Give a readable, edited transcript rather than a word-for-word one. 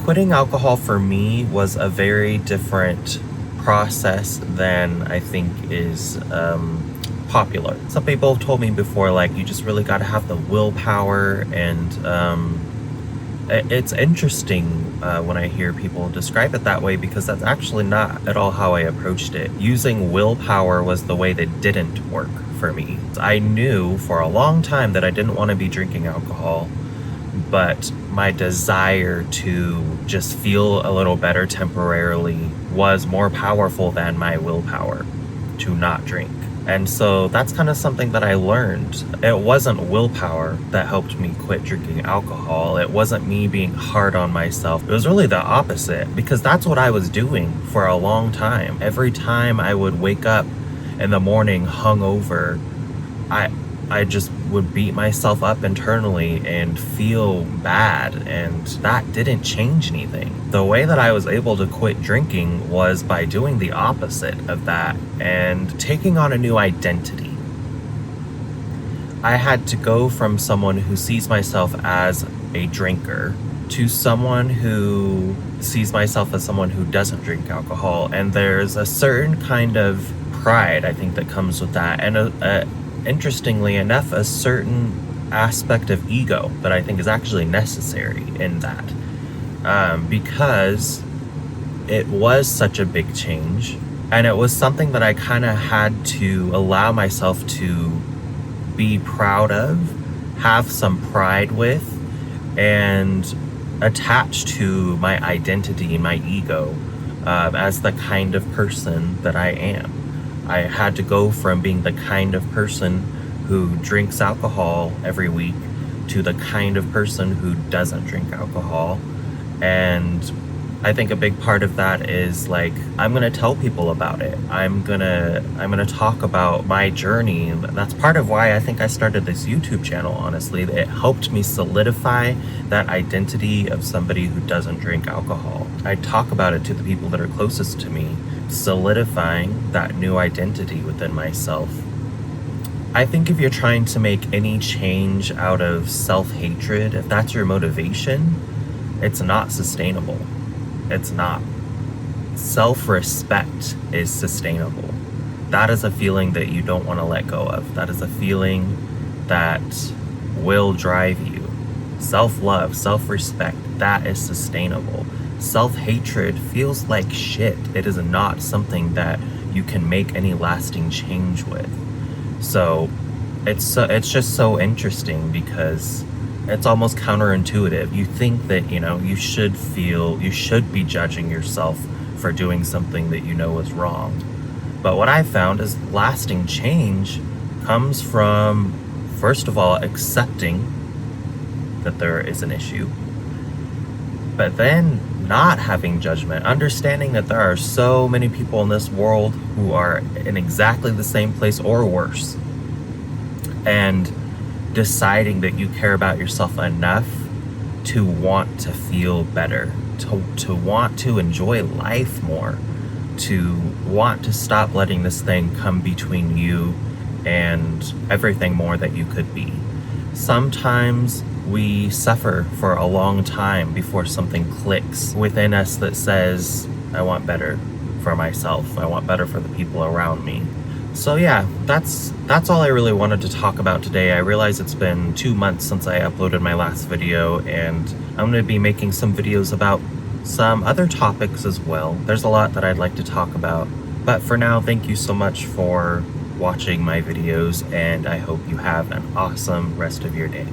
Quitting alcohol for me was a very different process than I think is popular. Some people have told me before, like, you just really got to have the willpower, and it's interesting when I hear people describe it that way, because that's actually not at all how I approached it. Using willpower was the way that didn't work for me. I knew for a long time that I didn't want to be drinking alcohol, but my desire to just feel a little better temporarily was more powerful than my willpower to not drink. And so that's kind of something that I learned. It wasn't willpower that helped me quit drinking alcohol. It wasn't me being hard on myself. It was really the opposite, because that's what I was doing for a long time. Every time I would wake up in the morning hungover, I just would beat myself up internally and feel bad, and that didn't change anything. The way that I was able to quit drinking was by doing the opposite of that and taking on a new identity. I had to go from someone who sees myself as a drinker to someone who sees myself as someone who doesn't drink alcohol, and there's a certain kind of pride, I think, that comes with that, and interestingly enough, a certain aspect of ego that I think is actually necessary in that, because it was such a big change, and it was something that I kind of had to allow myself to be proud of, have some pride with, and attach to my identity, my ego, as the kind of person that I am. I had to go from being the kind of person who drinks alcohol every week to the kind of person who doesn't drink alcohol. And I think a big part of that is, like, I'm gonna tell people about it. I'm gonna talk about my journey. That's part of why I think I started this YouTube channel, honestly. It helped me solidify that identity of somebody who doesn't drink alcohol. I talk about it to the people that are closest to me, solidifying that new identity within myself. I think if you're trying to make any change out of self-hatred, if that's your motivation, it's not sustainable. It's not. Self-respect is sustainable. That is a feeling that you don't want to let go of. That is a feeling that will drive you. Self-love, self-respect, that is sustainable. Self-hatred feels like shit. It is not something that you can make any lasting change with. So it's just so interesting, because it's almost counterintuitive. You think that, you should be judging yourself for doing something that you know is wrong. But what I've found is lasting change comes from, first of all, accepting that there is an issue, but then not having judgment, understanding that there are so many people in this world who are in exactly the same place or worse, and deciding that you care about yourself enough to want to feel better, to want to enjoy life more, to want to stop letting this thing come between you and everything more that you could be. Sometimes we suffer for a long time before something clicks within us that says, I want better for myself. I want better for the people around me. So yeah, that's all I really wanted to talk about today. I realize it's been 2 months since I uploaded my last video, and I'm going to be making some videos about some other topics as well. There's a lot that I'd like to talk about. But for now, thank you so much for watching my videos, and I hope you have an awesome rest of your day.